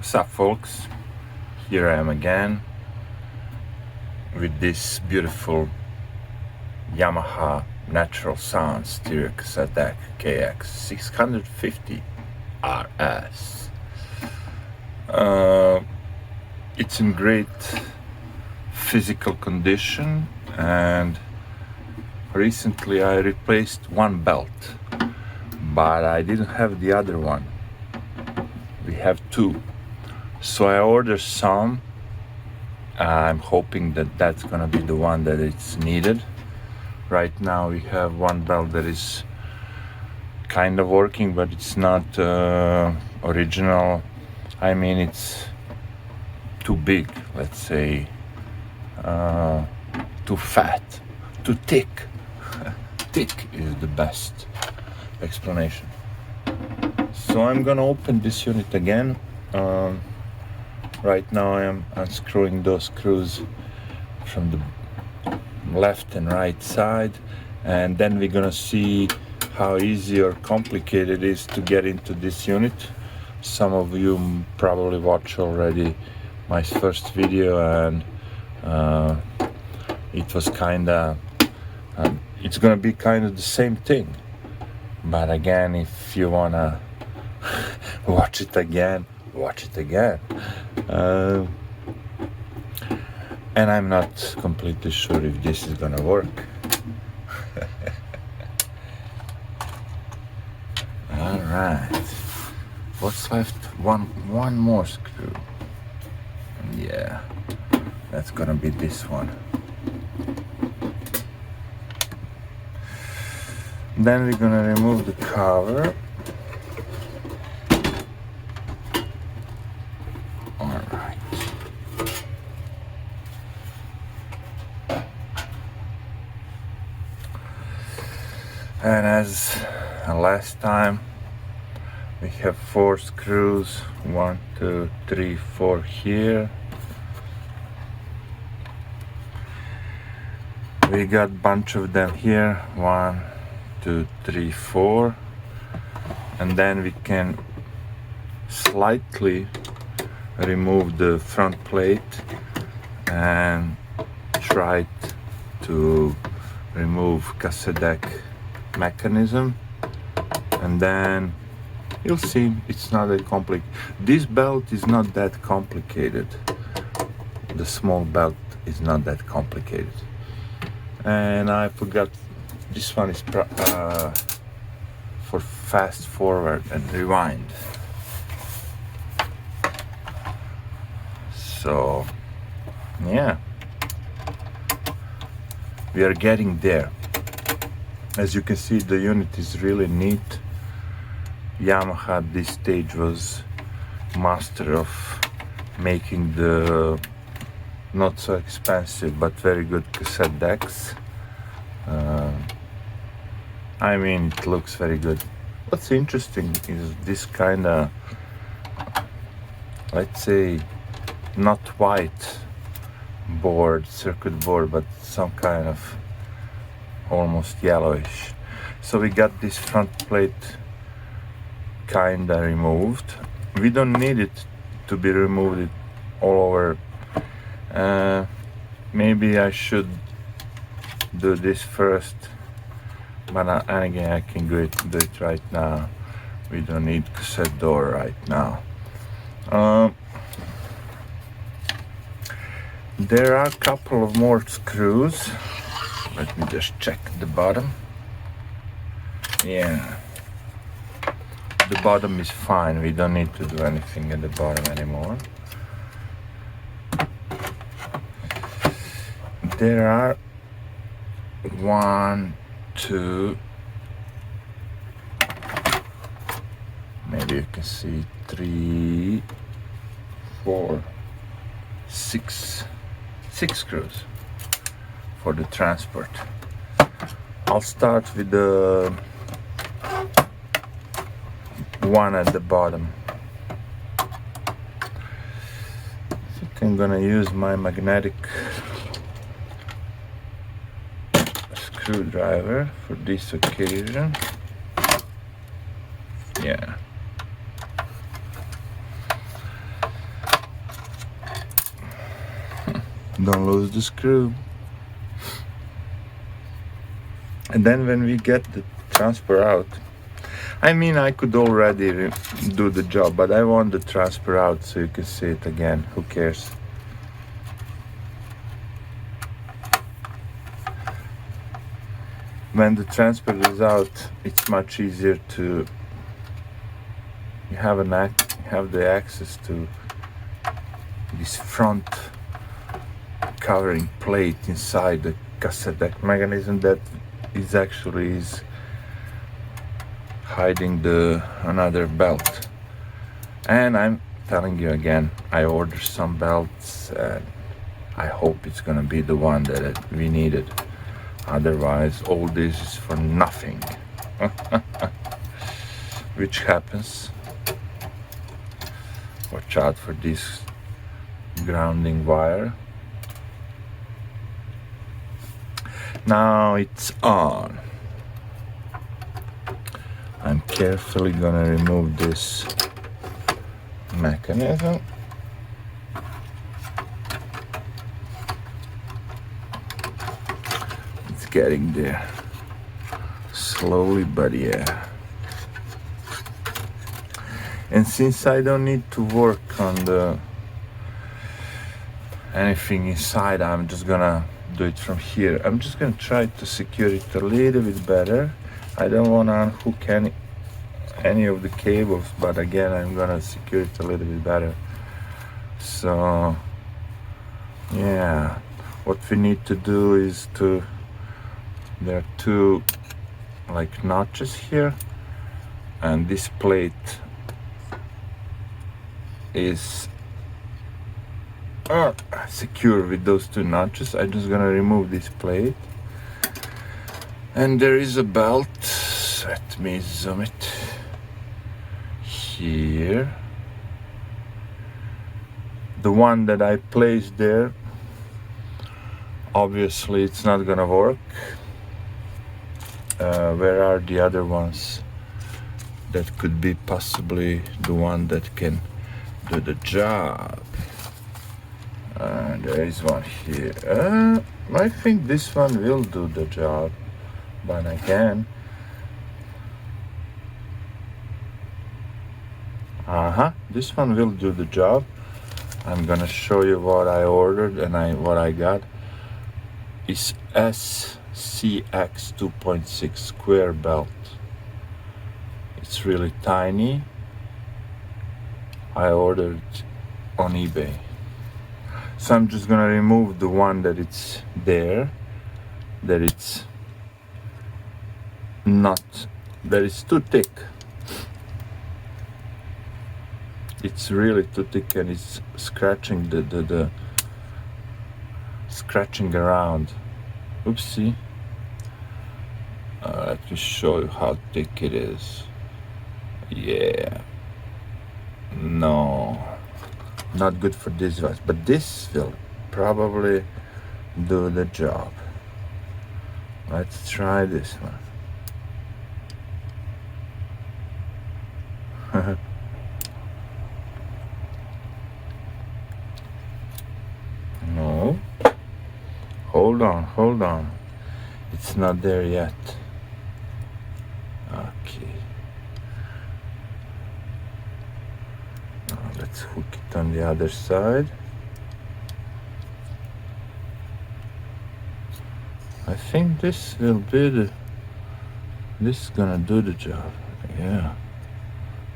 What's up, folks? Here I am again with this beautiful Yamaha Natural Sound stereo cassette deck KX-650 RS. It's in great physical condition, and recently I replaced one belt, but I didn't have the other one. We have two, so I ordered some. I'm hoping that that's gonna be the one that it's needed. Right now we have one belt that is kind of working, but it's not original. I mean, it's too big, let's say, too fat, too thick. Thick is the best explanation. So I'm gonna open this unit again. Right now I am unscrewing those screws from the left and right side, and then we're gonna see how easy or complicated it is to get into this unit. Some of you probably watched already my first video, and it was kinda it's gonna be kind of the same thing, but again, if you wanna watch it again. And I'm not completely sure if this is gonna work. All right, what's left? One more screw. Yeah, that's gonna be this one. Then we're gonna remove the cover. All right. And as last time, we have 4 screws. 1, 2, 3, 4 here. We got a bunch of them here. 1, 2, 3, 4. And then we can slightly remove the front plate and try to remove cassette deck mechanism, and then you'll see it's not that complicated. This belt is not that complicated. The small belt is not that complicated. And I forgot, this one is for fast forward and rewind. So yeah, we are getting there. As you can see, the unit is really neat. Yamaha at this stage was master of making the not so expensive but very good cassette decks. I mean, it looks very good. What's interesting is this kind of, let's say, not white board, circuit board, but some kind of almost yellowish. So we got this front plate kinda removed. We don't need it to be removed all over. Maybe I should do this first, but again, I can do it right now. We don't need cassette door right now. There are a couple of more screws. Let me just check the bottom. Yeah, the bottom is fine. We don't need to do anything at the bottom anymore. There are 1, 2, maybe you can see 3, 4, 6 screws for the transport. I'll start with the one at the bottom. I think I'm gonna use my magnetic screwdriver for this occasion. Yeah. Don't lose the screw. And then when we get the transfer out, I mean, I could already do the job, but I want the transfer out so you can see it again. Who cares? When the transfer is out, it's much easier to have the access to this front covering plate inside the cassette deck mechanism that is actually hiding another belt. And I'm telling you again, I ordered some belts and I hope it's gonna be the one that we needed. Otherwise, all this is for nothing. Which happens. Watch out for this grounding wire. Now it's on. I'm carefully gonna remove this mechanism. It's getting there. Slowly, but yeah. And since I don't need to work on anything inside, I'm just gonna do it from here. I'm just gonna try to secure it a little bit better. I don't want to unhook any of the cables, but again, I'm gonna secure it a little bit better. So yeah, what we need to do is there are two like notches here, and this plate is secure with those two notches. I'm just gonna remove this plate, and there is a belt. Let me zoom it here. The one that I placed there, obviously it's not gonna work. Where are the other ones that could be possibly the one that can do the job? There is one here. I think this one will do the job, but again, this one will do the job. I'm gonna show you what I ordered and what I got. Is SCX 2.6 square belt. It's really tiny. I ordered it on eBay. So I'm just gonna remove the one that it's there, that it's too thick. It's really too thick and it's scratching the scratching around. Oopsie. Let me show you how thick it is. Yeah. No. Not good for this device, but this will probably do the job. Let's try this one. No. Hold on. It's not there yet. Okay. Now let's hook it on the other side. I think this will be this is gonna do the job. Yeah.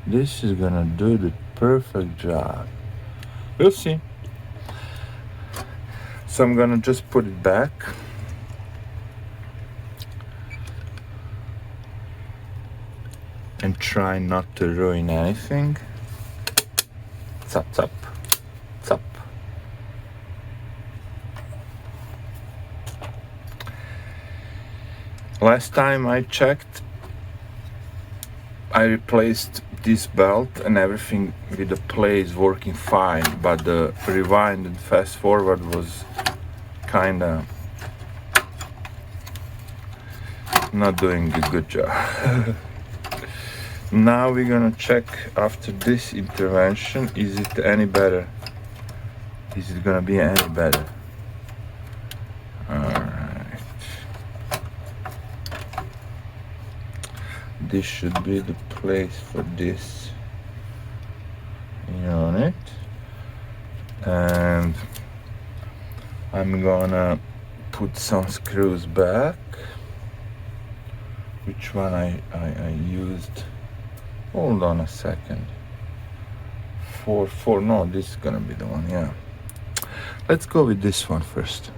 This is gonna do the perfect job. We'll see. So I'm gonna just put it back. And try not to ruin anything. Zap, zap, zap. Last time I checked, I replaced this belt and everything with the play is working fine, but the rewind and fast forward was kinda not doing a good job. Now we're gonna check after this intervention, is it any better? Is it gonna be any better? this should be the place for this unit, and I'm gonna put some screws back. Which one I used? Hold on a second. 4, no, this is gonna be the one, yeah. Let's go with this one first.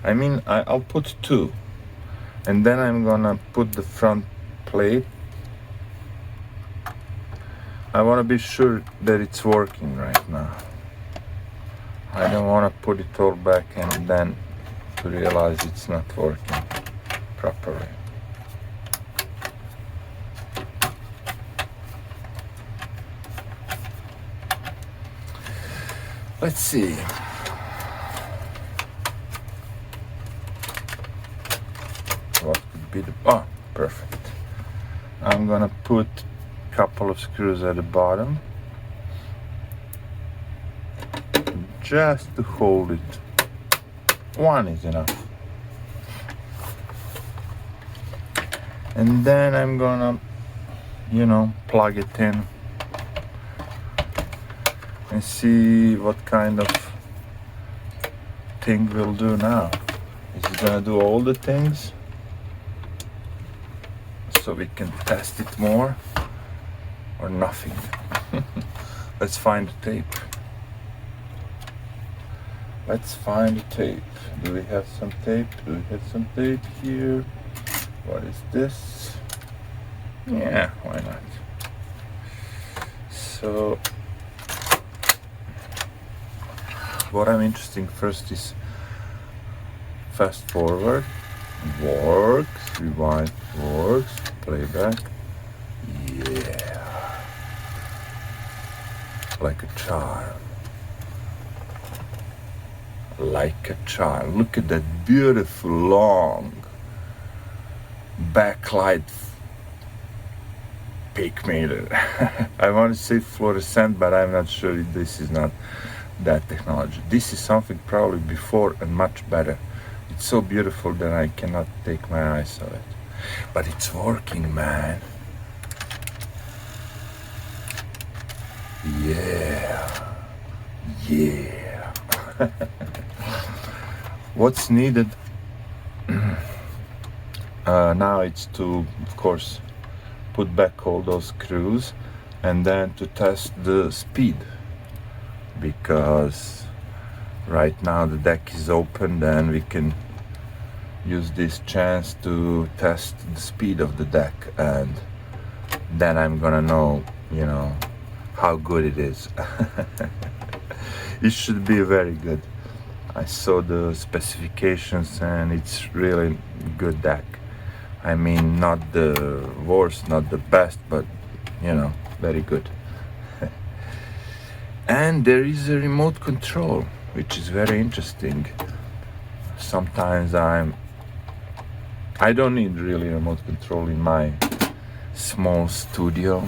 I mean, I'll put 2, and then I'm gonna put the front plate. I want to be sure that it's working right now. I don't want to put it all back and then to realize it's not working properly. Let's see. What could be the... Oh, perfect. I'm gonna put a couple of screws at the bottom just to hold it. 1 is enough. And then I'm gonna, plug it in and see what kind of thing we'll do now. Is it gonna do all the things so we can test it more, or nothing? Let's find the tape. Let's find the tape. Do we have some tape? Do we have some tape here? What is this? Yeah, why not? So what I'm interested in first is fast forward, works, rewind, works, playback. Yeah, like a charm. Like a charm. Look at that beautiful long backlight peak meter. I want to say fluorescent, but I'm not sure if this is not that technology. This is something probably before and much better. It's so beautiful that I cannot take my eyes off it. But it's working, man. Yeah. Yeah. What's needed now it's to, of course, put back all those screws and then to test the speed, because right now the deck is open and we can use this chance to test the speed of the deck, and then I'm gonna know, how good it is. It should be very good. I saw the specifications and it's really good deck. I mean, not the worst, not the best, but very good. And there is a remote control, which is very interesting. Sometimes I don't need really remote control in my small studio.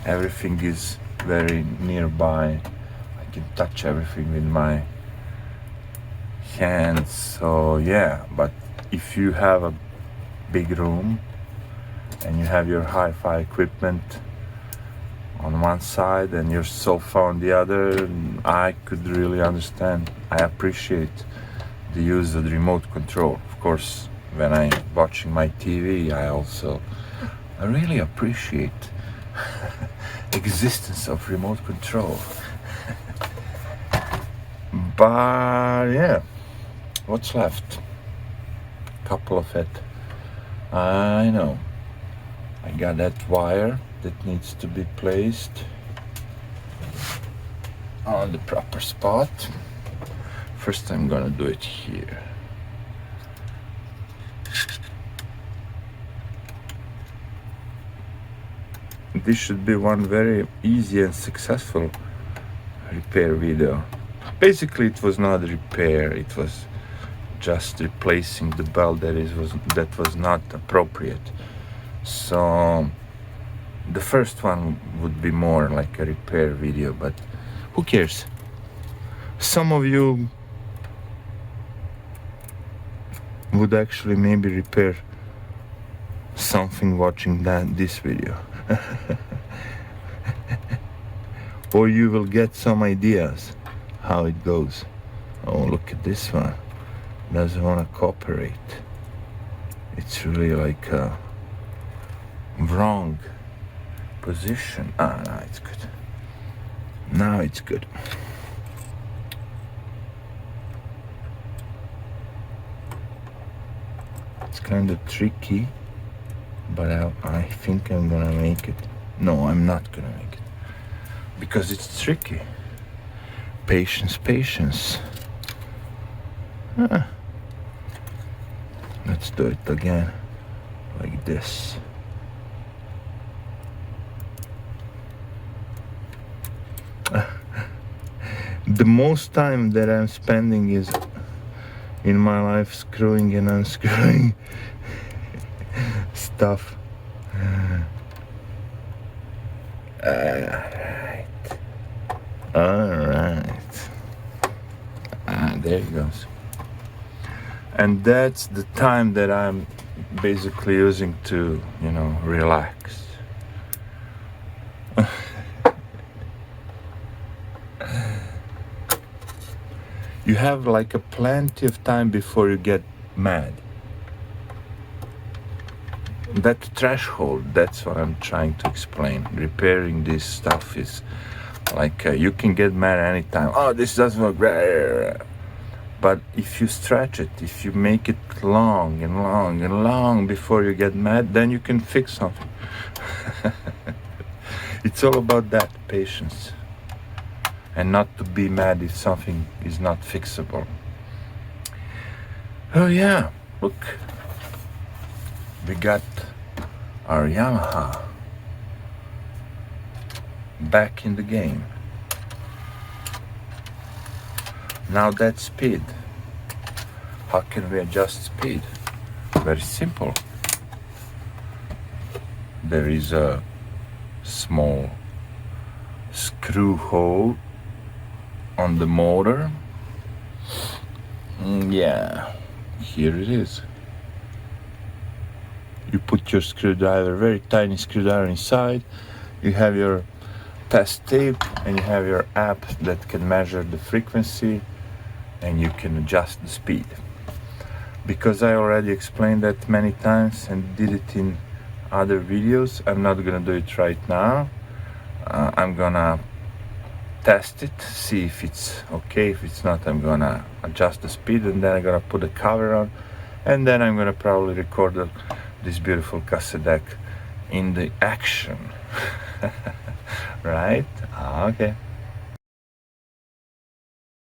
Everything is very nearby. I can touch everything with my hands. So yeah, but if you have a big room and you have your hi-fi equipment on one side and your sofa on the other, I could really understand. I appreciate the use of the remote control. Of course, when I'm watching my TV, I really appreciate existence of remote control. But yeah, what's left? Couple of it. I know. I got that wire that needs to be placed on the proper spot. First I'm gonna do it here. This should be one very easy and successful repair video. Basically it was not a repair, it was just replacing the belt that was not appropriate. So the first one would be more like a repair video, but who cares? Some of you would actually maybe repair something watching this video. Or you will get some ideas how it goes. Oh, look at this one. Doesn't want to cooperate. It's really like a wrong position. Ah, no, it's good. Now it's good. It's kind of tricky, but I think I'm gonna make it. No, I'm not gonna make it. Because it's tricky. Patience, patience. Let's do it again, like this. The most time that I'm spending is in my life screwing and unscrewing stuff. Alright. There it goes. And that's the time that I'm basically using to, relax. You have like a plenty of time before you get mad. That threshold, that's what I'm trying to explain. Repairing this stuff is like you can get mad anytime. Oh, this doesn't work. But if you stretch it, if you make it long and long and long before you get mad, then you can fix something. It's all about that, patience. And not to be mad if something is not fixable. Oh yeah, look. We got our Yamaha back in the game. Now that speed. How can we adjust speed? Very simple. There is a small screw hole on the motor. Yeah, here it is. You put your screwdriver, very tiny screwdriver inside. You have your test tape and you have your app that can measure the frequency and you can adjust the speed. Because I already explained that many times and did it in other videos, I'm not gonna do it right now. I'm gonna test it, see if it's okay. If it's not, I'm gonna adjust the speed and then I'm gonna put a cover on, and then I'm gonna probably record this beautiful cassette deck in the action. Right? Okay.